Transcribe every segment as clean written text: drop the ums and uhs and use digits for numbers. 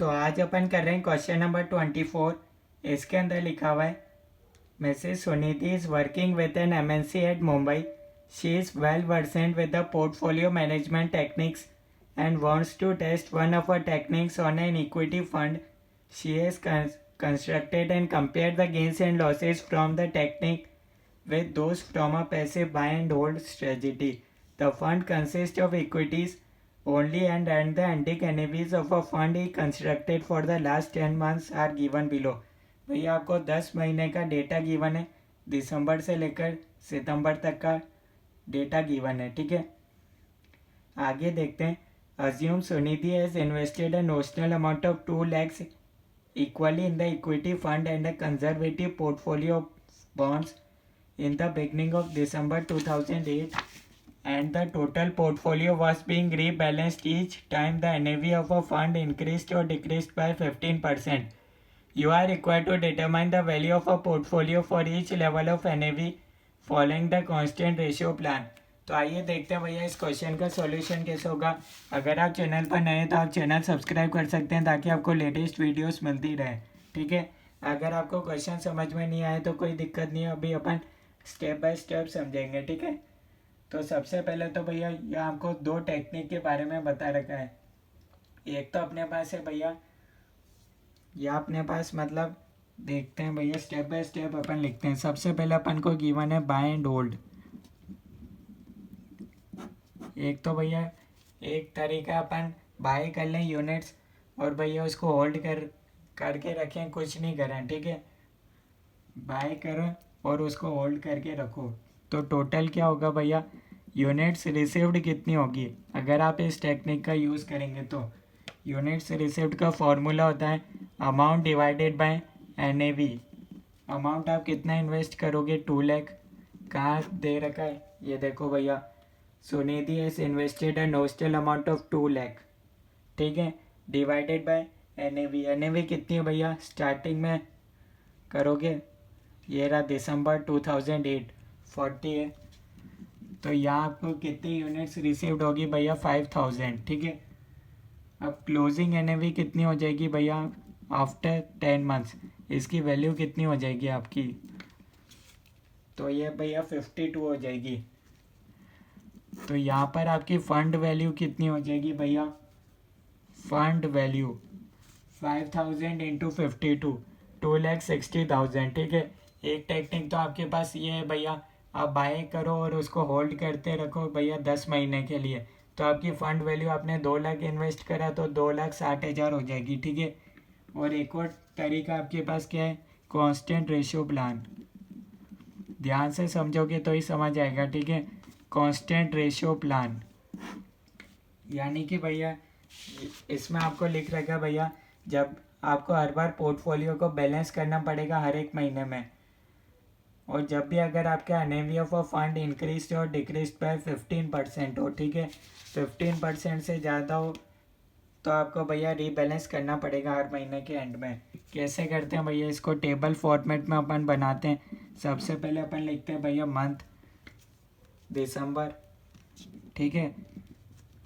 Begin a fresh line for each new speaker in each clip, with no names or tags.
तो आज अपन कर रहे हैं क्वेश्चन नंबर 24। इसके अंदर लिखा हुआ है Mrs Sunidhi is working with an MNC at Mumbai. She is well versant with the portfolio management techniques and wants to test one of her techniques on an equity fund. She has constructed and compared the gains and losses from the technique with those from a passive buy and hold strategy. The fund consists of equities only and the ending NAVs of a fund he constructed for the last 10 months are given below. भैया आपको 10 महीने का data given है, दिसंबर से लेकर सितंबर तक का data given है. ठीक है, आगे देखते हैं. Assume Sunidhi has invested a notional amount of 2 lakhs equally in the equity fund and a conservative portfolio of bonds in the beginning of December 2008, and the total portfolio was being rebalanced each time the NAV of a fund increased or decreased by 15%. You are required to determine the value of a portfolio for each level of NAV following the constant ratio plan. तो आइए देखते हैं भैया इस question का solution कैसे होगा. अगर आप चैनल पर नए हैं तो आप चैनल सब्सक्राइब कर सकते हैं ताकि आपको लेटेस्ट वीडियोस मिलती रहे. ठीक है, अगर आपको क्वेश्चन समझ में नहीं आए तो कोई दिक्कत नहीं है, अभी अपन स्टेप बाय स्टेप समझेंगे. ठीक है, तो सबसे पहले तो भैया यहाँ आपको 2 टेक्निक के बारे में बता रखा है. एक तो अपने पास है भैया, या अपने पास मतलब देखते हैं भैया स्टेप बाय स्टेप अपन लिखते हैं. सबसे पहले अपन को गिवन है बाय एंड होल्ड. एक तो भैया एक तरीका अपन बाय कर लें यूनिट्स और भैया उसको होल्ड करके रखें, कुछ नहीं करें. ठीक है, बाय करो और उसको होल्ड करके रखो. तो टोटल क्या होगा भैया, यूनिट्स रिसीव्ड कितनी होगी अगर आप इस टेक्निक का यूज़ करेंगे. तो यूनिट्स रिसीव्ड का फॉर्मूला होता है amount divided by NAV. Amount आप कितना इन्वेस्ट करोगे, 2 लाख. कहाँ दे रखा है ये देखो भैया, Sunidhi has invested a notional amount of 2 lakh. ठीक है, डिवाइडेड बाय NAV कितनी है भैया, स्टार्टिंग में करोगे ये रहा दिसंबर 2008 40 है. तो यहाँ आपको कितनी यूनिट्स रिसीव्ड होगी भैया, 5000. ठीक है, अब क्लोजिंग NAV कितनी हो जाएगी भैया आफ्टर 10 मंथ्स, इसकी वैल्यू कितनी हो जाएगी आपकी, तो ये भैया 52 हो जाएगी. तो यहाँ पर आपकी फंड वैल्यू कितनी हो जाएगी भैया, फंड वैल्यू 5000 इंटू 52, 2,60,000. ठीक है, एक टेक्निक तो आपके पास ये है भैया, आप बाय करो और उसको होल्ड करते रखो भैया 10 महीने के लिए. तो आपकी फ़ंड वैल्यू आपने 2 लाख इन्वेस्ट करा तो 2,60,000 हो जाएगी. ठीक है, और एक और तरीका आपके पास क्या है, कांस्टेंट रेशियो प्लान. ध्यान से समझोगे तो ही समझ आएगा. ठीक है, कांस्टेंट रेशियो प्लान यानी कि भैया इसमें आपको लिख रखा भैया, जब आपको हर बार पोर्टफोलियो को बैलेंस करना पड़ेगा हर एक महीने में, और जब भी अगर आपका NAV of a fund increase और डिक्रीज बाय 15% हो. ठीक है, 15% से ज़्यादा हो तो आपको भैया रीबैलेंस करना पड़ेगा हर महीने के एंड में. कैसे करते हैं भैया, इसको टेबल फॉर्मेट में अपन बनाते हैं. सबसे पहले अपन लिखते हैं भैया मंथ दिसंबर. ठीक है,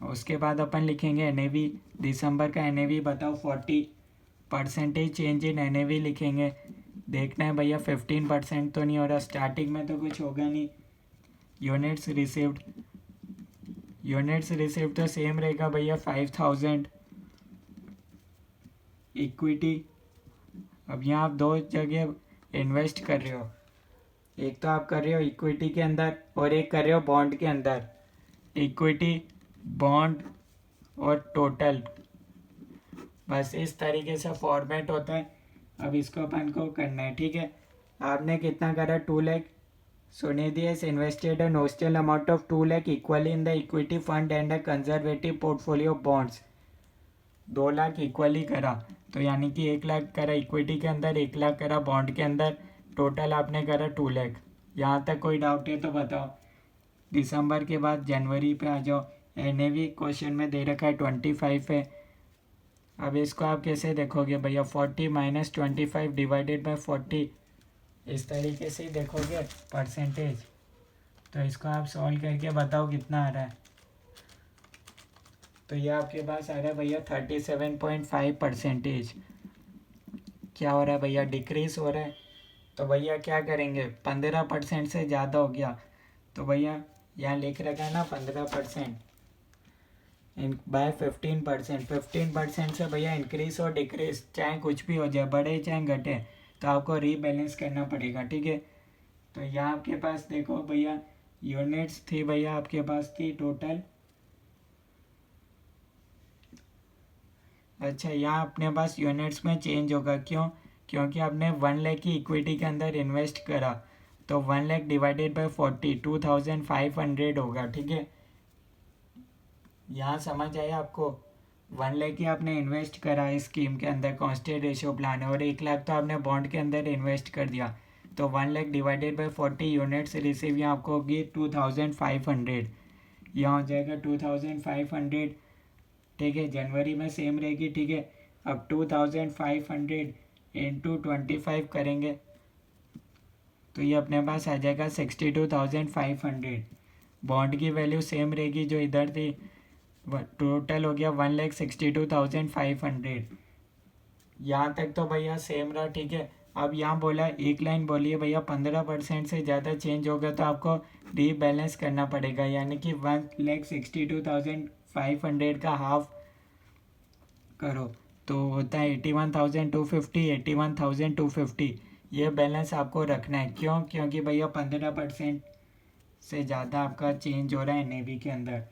उसके बाद अपन लिखेंगे NAV, दिसंबर का NAV बताओ 40% चेंज इन NAV लिखेंगे. देखना है भैया 15% तो नहीं हो रहा, स्टार्टिंग में तो कुछ होगा नहीं. यूनिट्स रिसीव्ड तो सेम रहेगा भैया 5000. इक्विटी, अब यहाँ आप 2 जगह इन्वेस्ट कर रहे हो, एक तो आप कर रहे हो इक्विटी के अंदर और एक कर रहे हो बॉन्ड के अंदर. इक्विटी, बॉन्ड और टोटल, बस इस तरीके से फॉर्मेट होता है. अब इसको अपन को करना है. ठीक है, आपने कितना करा, 2 lakh. Sunidhi has invested a notional amount of 2 lakh equally in the equity fund and a conservative portfolio bonds. 2 lakh equally करा तो यानी कि 1 लाख करा इक्विटी के अंदर, 1 लाख करा बॉन्ड के अंदर, टोटल आपने करा 2 लाख. यहाँ तक कोई डाउट है तो बताओ. दिसंबर के बाद जनवरी पे आ जाओ. NAV क्वेश्चन में दे रखा है 25 है. अब इसको आप कैसे देखोगे भैया, 40 माइनस 25 डिवाइडेड बाय 40, इस तरीके से ही देखोगे परसेंटेज. तो इसको आप सॉल्व करके बताओ कितना आ रहा है. तो ये आपके पास आ रहा है भैया 37.5%। क्या हो रहा है भैया, डिक्रीज हो रहा है। तो भैया क्या करेंगे, 15% से ज़्यादा हो गया तो भैया यहाँ लिख रखा है ना 15% बाय 15%। 15% से भैया इंक्रीज और डिक्रीज चाहे कुछ भी हो जाए, बढ़े चाहे घटे, तो आपको रीबैलेंस करना पड़ेगा, ठीक है। तो यहाँ आपके पास देखो भैया यूनिट्स थी भैया, आपके पास थी टोटल, अच्छा यहाँ अपने पास यूनिट्स में चेंज होगा, क्यों, क्योंकि आपने 1 लाख की इक्विटी के अंदर इन्वेस्ट करा, तो 1 लाख डिवाइडेड बाय 40 2500 होगा, ठीक है। यहाँ समझ आया आपको, 1 लाख की आपने इन्वेस्ट करा इस स्कीम के अंदर, कांस्टेंट रेशियो प्लान है, और 1 लाख तो आपने बॉन्ड के अंदर इन्वेस्ट कर दिया, तो 1 lakh divided by 40 units receive यहाँ आपको होगी 2500, यहाँ हो जाएगा 2500, ठीक है। जनवरी में सेम रहेगी, ठीक है। अब 2500 इंटू 25 करेंगे तो ये अपने पास आ जाएगा 62,500। बॉन्ड की वैल्यू सेम रहेगी जो इधर थी, टोटल हो गया 1,62,500। यहाँ तक तो भैया सेम रहा, ठीक है। अब यहाँ बोला एक लाइन बोली है भैया 15% से ज़्यादा चेंज होगा तो आपको रीबैलेंस करना पड़ेगा, यानी कि 1,62,500 का हाफ करो तो होता है 81,250, 81,250। ये बैलेंस आपको रखना है, क्यों, क्योंकि भैया 15% से ज़्यादा आपका चेंज हो रहा है नेवी के अंदर।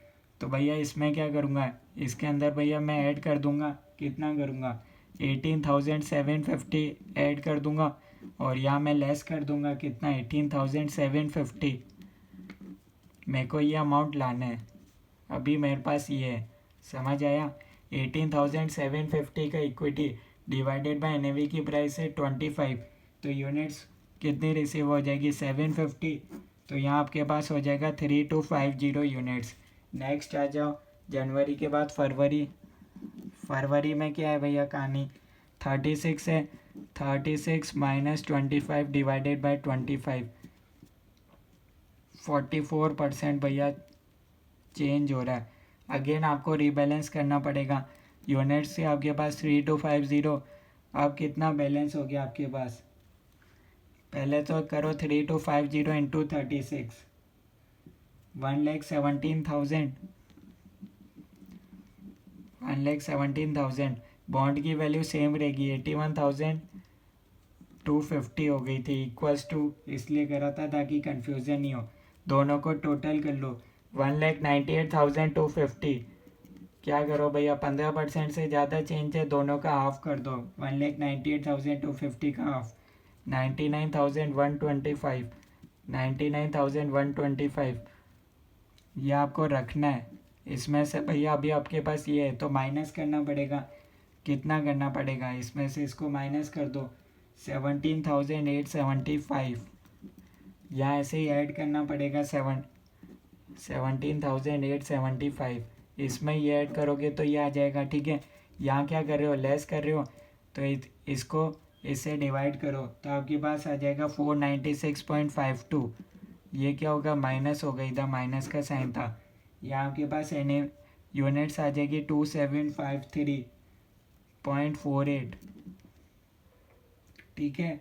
तो भैया इसमें क्या करूँगा, इसके अंदर भैया मैं ऐड कर दूँगा, कितना करूँगा 18,750 ऐड कर दूँगा, और यहाँ मैं लेस कर दूँगा कितना 18,750। मेरे को ये अमाउंट लाना है, अभी मेरे पास ये है, समझ आया। 18,750 का इक्विटी डिवाइडेड बाय एनएवी की प्राइस है 25, तो यूनिट्स कितनी रिसीव हो जाएगी 750, तो यहाँ आपके पास हो जाएगा 3250 यूनिट्स। नेक्स्ट आ जाओ जनवरी के बाद फरवरी। फरवरी में क्या है भैया कहानी, 36 है, 36 माइनस 25 डिवाइडेड बाय 25, 44% भैया चेंज हो रहा है। अगेन आपको रीबैलेंस करना पड़ेगा, यूनिट से आपके पास 3250, अब कितना बैलेंस हो गया आपके पास, पहले तो करो 3250 इंटू 36, 1,17,000, 1,17,000। बॉन्ड की वैल्यू सेम रहेगी 81,250 हो गई थी, इक्वल्स टू इसलिए करा था ताकि कंफ्यूजन नहीं हो। दोनों को टोटल कर लो 1,98,250। क्या करो भैया 15% से ज़्यादा चेंज है, दोनों का हाफ कर दो, 1,98,250 का हाफ 99,125, 99,125 ये आपको रखना है। इसमें से भैया अभी आपके पास ये है तो माइनस करना पड़ेगा, कितना करना पड़ेगा, इसमें से इसको माइनस कर दो 17,875, यहाँ ऐसे ही ऐड करना पड़ेगा 17,875, इसमें ये ऐड करोगे तो ये आ जाएगा, ठीक है। यहाँ क्या कर रहे हो, लेस कर रहे हो, तो इसको इससे डिवाइड करो तो आपके पास आ जाएगा 496.52। ये क्या होगा, माइनस होगा, इधर माइनस का साइन था, यहाँ आपके पास एन यूनिट्स आ जाएगी 2753.48, ठीक है।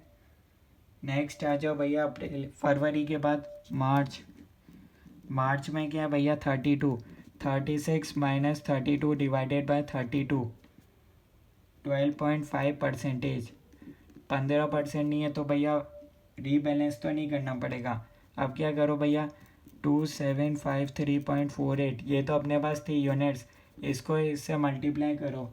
नेक्स्ट आ जाओ भैया अप्रैल, फरवरी के बाद मार्च। मार्च में क्या है भैया 32, 36 माइनस 32 डिवाइडेड बाय 32, 12.5%। 15% नहीं है तो भैया रीबैलेंस तो नहीं करना पड़ेगा। अब क्या करो भैया 2753.48, ये तो अपने पास थी यूनिट्स, इसको इससे मल्टीप्लाई करो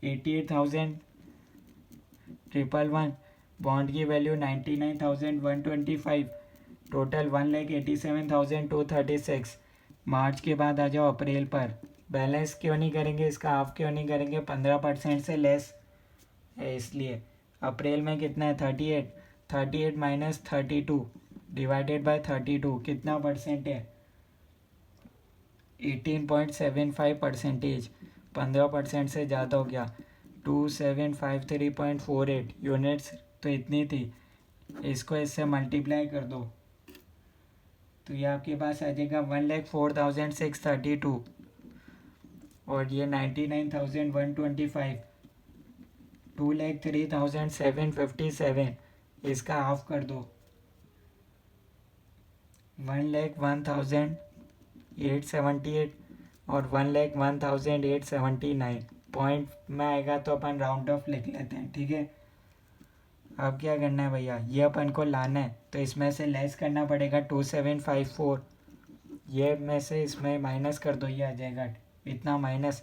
88,111, बॉन्ड की वैल्यू 99,125, टोटल 1,87,236। मार्च के बाद आ जाओ अप्रैल पर, बैलेंस क्यों नहीं करेंगे, इसका हाफ क्यों नहीं करेंगे, 15% से लेस है इसलिए। अप्रैल में कितना है 38, 38 माइनस 32 डिवाइडेड बाय 32, कितना परसेंट है 18.75%, 15% से ज़्यादा हो गया 2753.48 यूनिट्स तो इतनी थी, इसको इससे मल्टीप्लाई कर दो तो ये आपके पास आ जाएगा 1,04,632, और ये 99,125, 2,03,757, इसका हाफ कर दो, 1,01,878 और 1,01,879 पॉइंट में आएगा तो अपन राउंड ऑफ लिख लेते हैं, ठीक है। अब क्या करना है भैया, ये अपन को लाना है तो इसमें से लेस करना पड़ेगा 2754, ये में से इसमें माइनस कर दो, ये आ जाएगा इतना माइनस,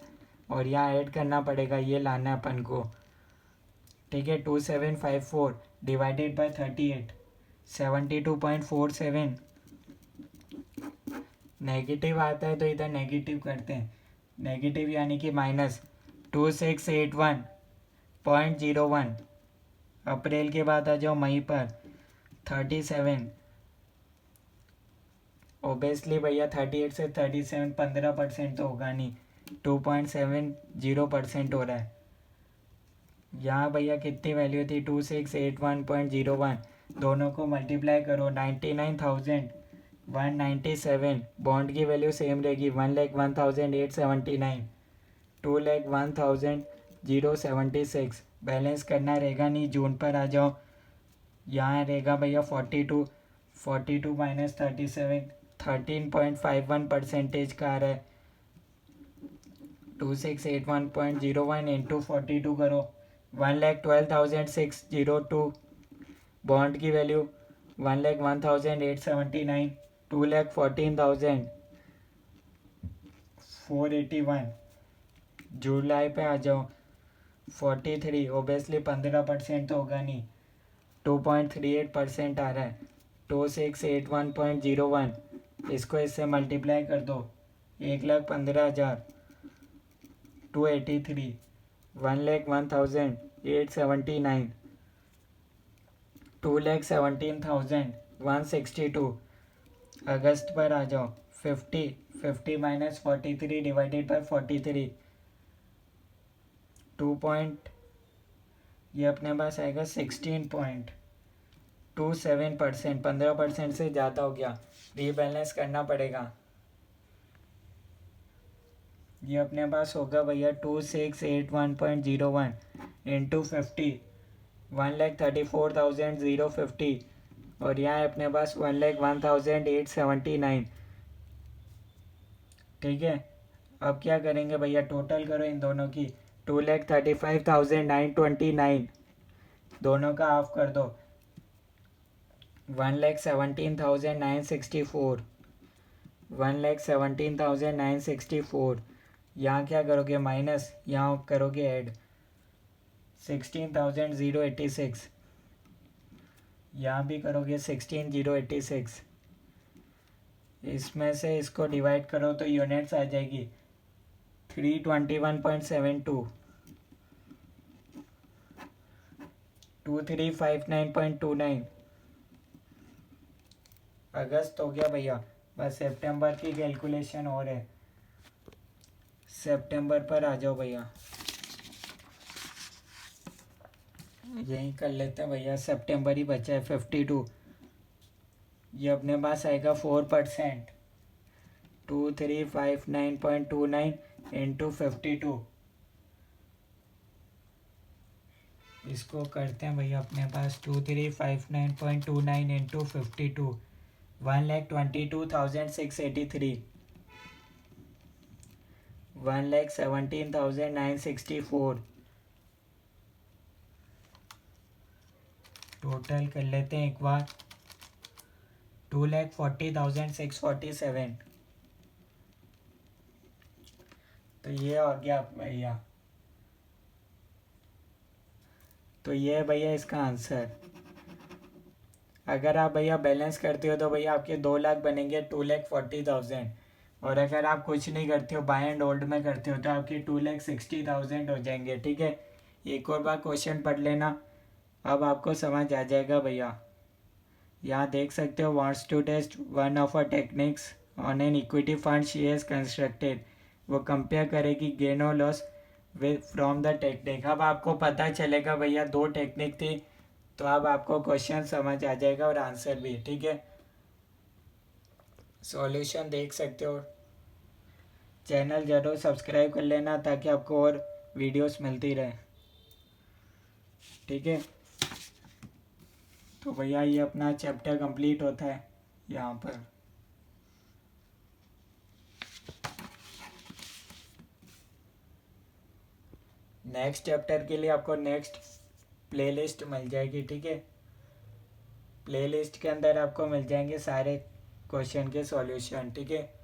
और यहाँ ऐड करना पड़ेगा, ये लाना है अपन को, ठीक है। 2754 डिवाइडेड बाय 38, 72.47, नेगेटिव आता है तो इधर नेगेटिव करते हैं, नेगेटिव यानी कि माइनस 2681.01। अप्रैल के बाद आ जाओ मई पर 37, ओबियसली भैया 38 से 37 15% तो होगा नहीं, 2.70% हो रहा है। यहाँ भैया कितनी वैल्यू थी, 2681.01, दोनों को मल्टीप्लाई करो, 99,197, बॉन्ड की वैल्यू सेम रहेगी, 1,01,879, 2,01,076, बैलेंस करना रहेगा नहीं, जून पर आ जाओ, यहाँ रहेगा भैया 42 माइनस 37, 13.51% का आ रहा है, 2681.01 इंटू 42 करो, 1,12,602, बॉन्ड की वैल्यू 1,01,879, 2,14,481, जुलाई पे आ जाओ 43, ओबियसली 15% तो होगा नहीं, 2.38% आ रहा है, 2681.01, इसको इससे मल्टीप्लाई कर दो, 1,15,000, 283, 1,01,879, 2,17,162, अगस्त पर आ जाओ 50 माइनस 43 डिवाइडेड बाय 43, 2 पॉइंट, ये अपने पास आएगा 16.27%, 15% से ज़्यादा हो गया, रीबैलेंस करना पड़ेगा। ये अपने पास होगा भैया 2681.01 इंटू 50, 1,34,050, और यहाँ अपने पास 1,01,879, ठीक है। अब क्या करेंगे भैया, टोटल करो इन दोनों की, 2,35,929, दोनों का हाफ कर दो, 1,17,964, 1,17,964, यहाँ क्या करोगे माइनस, यहाँ करोगे ऐड, 16,086, यहाँ भी करोगे 16,086, इसमें से इसको डिवाइड करो तो यूनिट्स आ जाएगी 321.72, 2359.29, अगस्त हो गया भैया, बस सितंबर की कैलकुलेशन और है, सितंबर पर आ जाओ भैया, यही कर लेते हैं भैया, सितंबर ही बचा है 52, ये अपने पास आएगा 4%, 2359.29 इंटू 52, इसको करते हैं भैया अपने पास 2359.29 इंटू 52, 1,22,683, 1,17,964, टोटल कर लेते हैं एक बार, 2,40,647, तो ये हो गया भैया, तो ये है भैया इसका आंसर। अगर आप भैया बैलेंस करते हो तो भैया आपके 2 लाख बनेंगे, 2,40,000, और अगर आप कुछ नहीं करते हो, बाय एंड होल्ड में करते हो, तो आपके 2,60,000 हो जाएंगे, ठीक है। एक और बार क्वेश्चन पढ़ लेना, अब आपको समझ आ जाएगा भैया। यहाँ देख सकते हो, wants to test one of a techniques on an equity fund she has constructed, वो कंपेयर करेगी गेन और loss with from the technique. अब आपको पता चलेगा भैया 2 टेक्निक थी, तो अब आपको क्वेश्चन समझ आ जाएगा और आंसर भी, ठीक है। सॉल्यूशन देख सकते हो, चैनल ज़रूर सब्सक्राइब कर लेना ताकि आपको और वीडियोस मिलती रहे, ठीक है। तो भैया ये अपना चैप्टर कंप्लीट होता है यहाँ पर। नेक्स्ट चैप्टर के लिए आपको नेक्स्ट प्लेलिस्ट मिल जाएगी, ठीक है। प्लेलिस्ट के अंदर आपको मिल जाएंगे सारे क्वेश्चन के सॉल्यूशन, ठीक है।